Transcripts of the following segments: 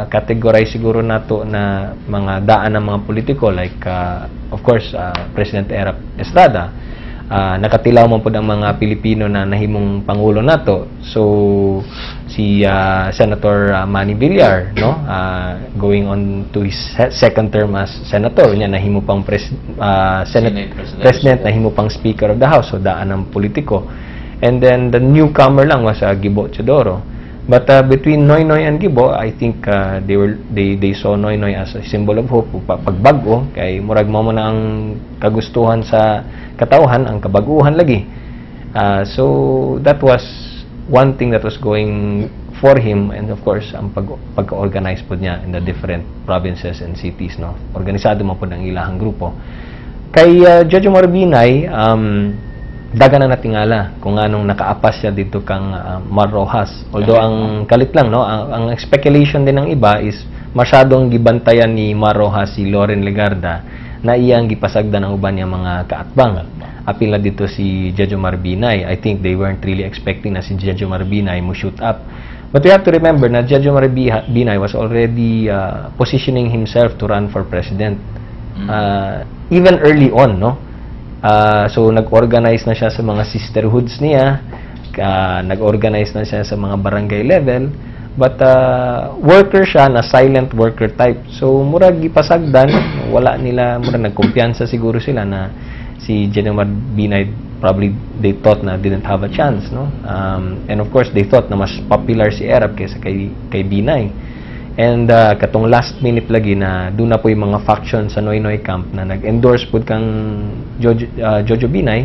categorize siguro nato na mga daan ng mga politiko like of course President Erap Estrada. Nakatilaw man po ang mga Pilipino na nahimong pangulo nato. So si Senator Manny Villar, no, going on to his second term as senator, niya nahimo pang Senate President, nahimo pang Speaker of the House, so daan ng politiko. And then the newcomer lang was Gibo Teodoro. But between Noynoy and Gibo, I think they saw Noynoy as a symbol of hope. Pagbago kay murag mo na ang kagustuhan sa katawhan, ang kabaguhan lagi. So that was one thing that was going for him, and of course ang pag-organize po niya in the different provinces and cities, no. Organisado man po ang ilahang grupo. Kay Jojo Marbinay, daga na natingala kung anong nakaapas siya dito kang Mar Rojas. Although ang kalit lang, no, ang speculation din ng iba is masyadong gibantayan ni Mar Rojas si Loren Legarda na iyang gipasagdan ng uban niya mga kaatbang. Apil na dito si Jojo Marbinay. I think they weren't really expecting na si Jojo Marbinay mo shoot up. But we have to remember na Jojo Marbinay was already positioning himself to run for president. Even early on, no? So nag-organize na siya sa mga sisterhoods niya, nag-organize na siya sa mga barangay level, but worker siya na silent worker type. So murag gipasagdan, wala nila, murag nagkumpiyansa siguro sila na si Jojo Marbinay, probably they thought na didn't have a chance, no? And of course they thought na mas popular si Erap kaysa kay Binay. And katong last minute lagi na doon na po yung mga faction sa Noynoy camp na nag-endorse po kang Jojo Binay,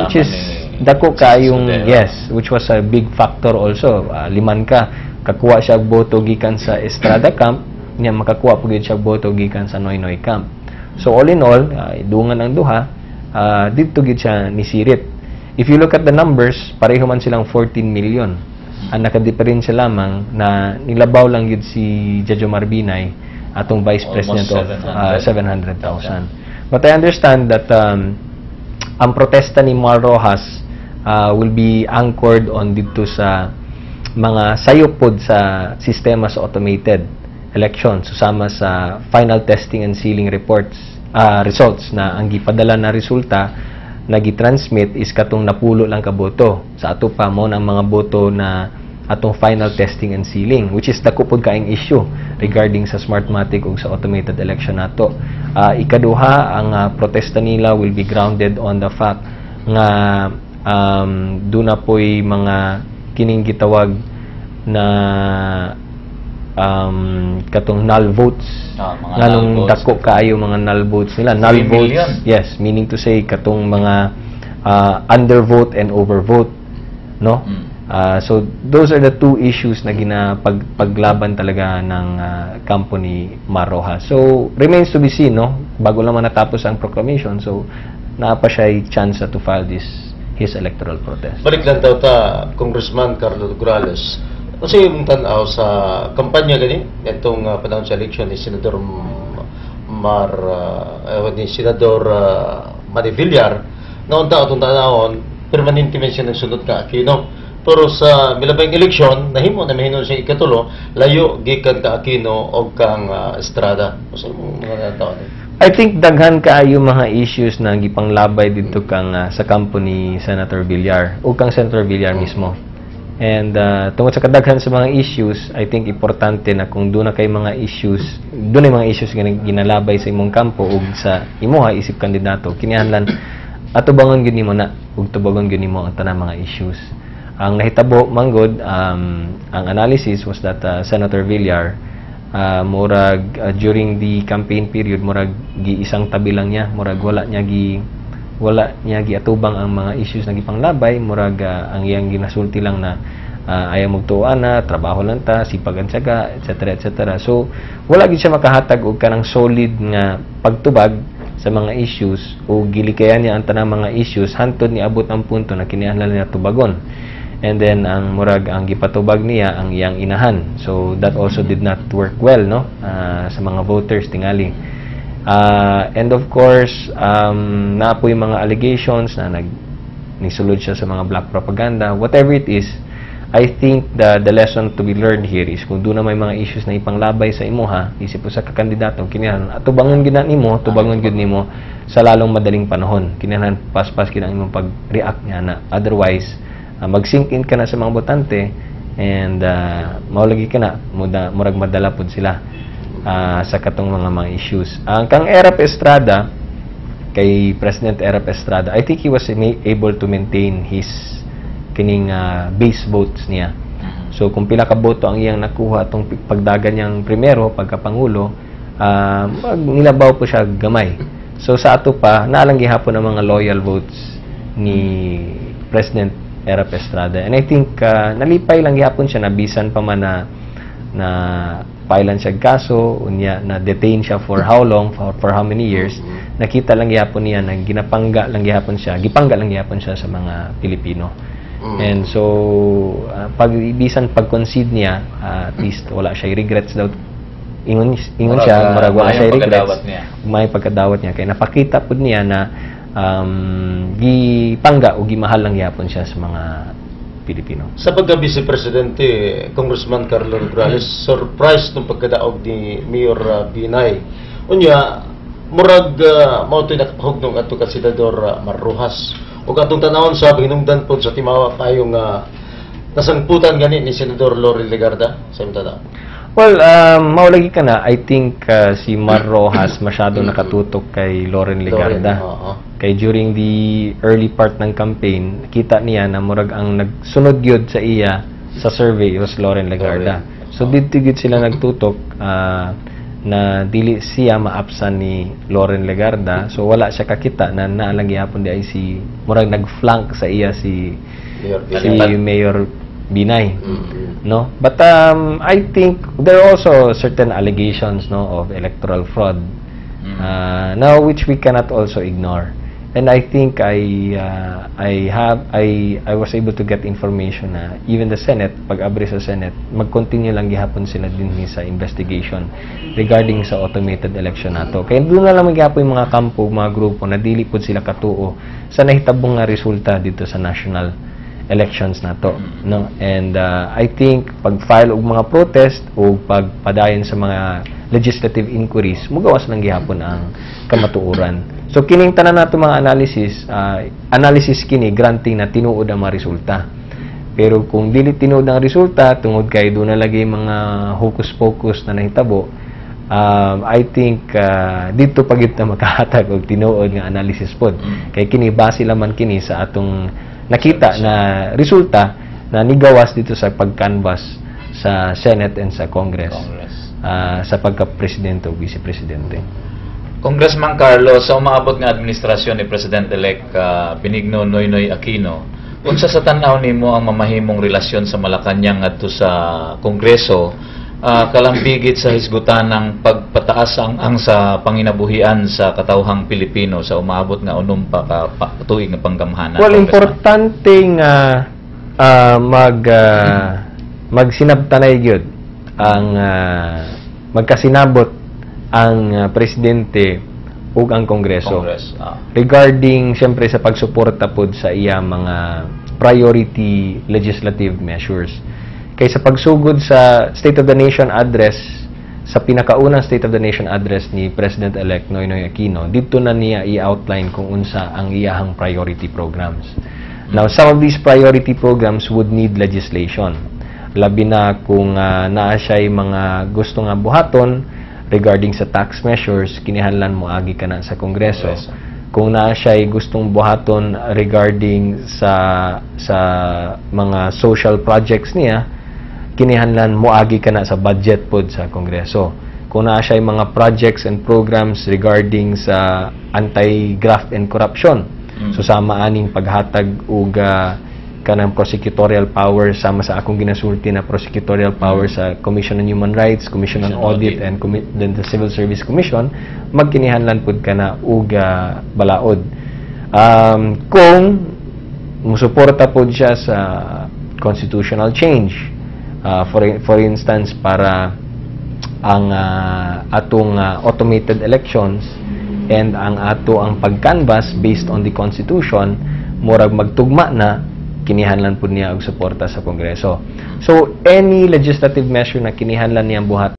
which is dako kayong, yes, which was a big factor also. Liman ka, kakuha siya boto gikan sa Estrada camp, niya makakuha po siya boto gikan sa Noynoy camp. So all in all, dungan ang duha, dito gid siya ni Sirit. If you look at the numbers, pareho man silang 14 million. Ang nakadiferensya lamang na nilabaw lang yun si Jojo Marbinay atong Vice President of 700,000. But I understand that ang protesta ni Mar Rojas will be anchored on dito sa mga sayopod sa sistema sa automated elections, susama sa final testing and sealing results na ang gipadala na resulta nagi-transmit is katong napulo lang ka boto. Sa ato pa mo ng mga boto na atong final testing and sealing, which is dako pod kaayong issue regarding sa Smartmatic ug sa automated election nato. Ikaduha, ang protesta nila will be grounded on the fact nga doon na po'y mga kining gitawag na katong null votes, nganong dako kaayo mga null votes nila. Null votes, yes, meaning to say katong mga undervote and overvote, no? So those are the two issues na ginapaglaban talaga ng kampo ni Mar Rojas. So remains to be seen, no, bago lang natapos ang proclamation, so naapa siya chance to file his electoral protest. Balik lang daw ta, Congressman Carlo Grales. Kasi yung tanaw sa kampanya gani, itong panahon sa election ni Senador Manny Villar, noon daw itong tanahon, permanente mention ng sunod ka Aquino. Pero sa milabang eleksyon, nahimo na mahinon siya ikatulo, layo gikan ka Aquino o kang Estrada. Kasi mga taon. I think daghan kaayo mga issues na gipanglabay dito kang sa kampo ni Senator Villar o kang Senator Villar mismo. And tungkol sa kadaghan sa mga issues, I think importante na kung doon na kay mga issues, doon ay mga issues ginalabay sa imong kampo o sa imuha isip kandidato, kinihanlan atubangon gyud nimo na ug tubangon gyud nimo ang tanang mga issues. Ang nahitabo manggod, ang analysis was that Senator Villar murag during the campaign period murag giisang tabi lang niya, murag wala niya giatubang ang mga issues na gipanglabay, murag ang iyang ginasulti lang na ayaw magtuan na, trabaho lang ta, sipag ang tiyaga, etc. etc. So wala gid siya makahatag og kanang solid nga pagtubag sa mga issues o gilikayan niya ang tanang mga issues hantod ni abot ang punto na kinahanglan niya tubagon. And then ang murag ang gipatubag niya ang iyang inahan. So that also did not work well, no, sa mga voters tingali. And of course, naapoy mga allegations na nisulod siya sa mga black propaganda. Whatever it is, I think the lesson to be learned here is kung doon na may mga issues na ipanglabay sa imuha, isip sa kakandidato, kinahan, tubangon gina nimo, tubangon gud nimo sa lalong madaling panahon. Kinahan paspas kinang imong pag-react niya na. Otherwise, mag-sink in ka na sa mga botante and maulagi ka na, murag madala pod sila sa katong mga issues. Ang kang Erap Estrada, kay President Erap Estrada, I think he was able to maintain his kining base votes niya. So kung pila ka boto ang iyang nakuha atong pagdagan niyang primero pagkapangulo, nilabaw po siya gamay. So sa ato pa naalang gihapon ang mga loyal votes ni President Erap Estrada. And I think nalipay lang gihapon siya, nabisan pa man na pailan siya kaso, unya na detain siya for how long, for how many years. Nakita lang gihapon niya na gipangga lang gihapon siya sa mga Pilipino. And so pag-concede niya, at least wala siya regrets daw. Ingon siya, marag wala siya regrets. May pagkadawat niya kay napakita pud niya na gipangga o gimahal lang gihapon siya sa mga Pilipino. Sa pagka-Vice Presidente, Congressman Carlo Nograles, surprise nung pagkadaog ni Mayor Binay. Unya, murag mautoy nakapahugnong ato ka Senador Marrojas. O katong tanawon sa hinungdan po sa timawa kayong nasangputan gani ni Senador Loren Legarda sa imong tanaw. Well, maulagi ka na, I think si Marrojas masyado nakatutok kay Loren Legarda. Kay during the early part ng campaign, kita niya na murag ang nagsunod gyud sa iya sa survey was Loren Legarda. So dito gyud sila nagtutok na dili siya maapsan ni Loren Legarda. So wala siya kakita na naalang gyapon di ay si murag nag-flank sa iya si Mayor Binay. No, but I think there are also certain allegations of electoral fraud now which we cannot also ignore. And I think I was able to get information na even the Senate, pag-abri sa Senate, mag-continue lang gihapon sila din sa investigation regarding sa automated election nato. Kaya doon na lang magyapon yung mga kampo, mga grupo na dili po sila katuo sa nahitabong nga resulta dito sa national elections nato, no? And I think pag-file og mga protest o pagpadayon sa mga legislative inquiries, mugawas lang gihapon ang kamatuoran. So kining tanan nato mga analysis kini granting na tinuod ang mga resulta. Pero kung dili tinuod ang resulta tungod kay do na lagi mga hocus pocus na nahitabo, I think dito pagit na makahatag og tinuod nga analysis pod. Kay kini base lamang kini sa atong nakita na resulta na nigawas dito sa pag-canvass sa Senate and sa Congress. Sa pagka-presidente o vice-presidente. Congressman Carlo, sa umaabot nga administrasyon ni President-elect Benigno Noynoy Aquino, unsa sa tan-aw nimo ang mamahimong relasyon sa Malacañang ngadto sa Kongreso kalambigit sa hisgutan ng pagpataas ang sa panginabuhian sa katawhang Pilipino sa umaabot nga unom pa ka tuig nga panggamhanan? Well, importante nga magsinabtanay gyud ang magkasinabot ang presidente ug ang Kongreso regarding siyempre sa pagsuporta pod sa iya mga priority legislative measures. Kay sa pagsugod sa State of the Nation address, sa pinakaunang State of the Nation address ni President-elect Noynoy Aquino, dito na niya i-outline kung unsa ang iyahang priority programs. Now, some of these priority programs would need legislation. Labi na kung naa siya'y mga gusto nga buhaton regarding sa tax measures, kinihanlan mo agi ka na sa Kongreso. Kung naa siya'y gustong buhaton regarding sa mga social projects niya, kinihanlan mo agi ka na sa budget pod sa Kongreso. Kung naa siya'y mga projects and programs regarding sa anti-graft and corruption, so sama aning paghatag og kanang prosecutorial power sama sa akong ginasulti na prosecutorial power sa Commission on Human Rights, Commission on Audit, and then the Civil Service Commission, magkinihanlan pud kana og balaod. Kung musuporta pud siya sa constitutional change, for instance para ang atong automated elections and ang ato ang pag-canvass based on the Constitution murag magtugma na, kinihanlan po niya og suporta sa Kongreso. So any legislative measure na kinihanlan niyang buhat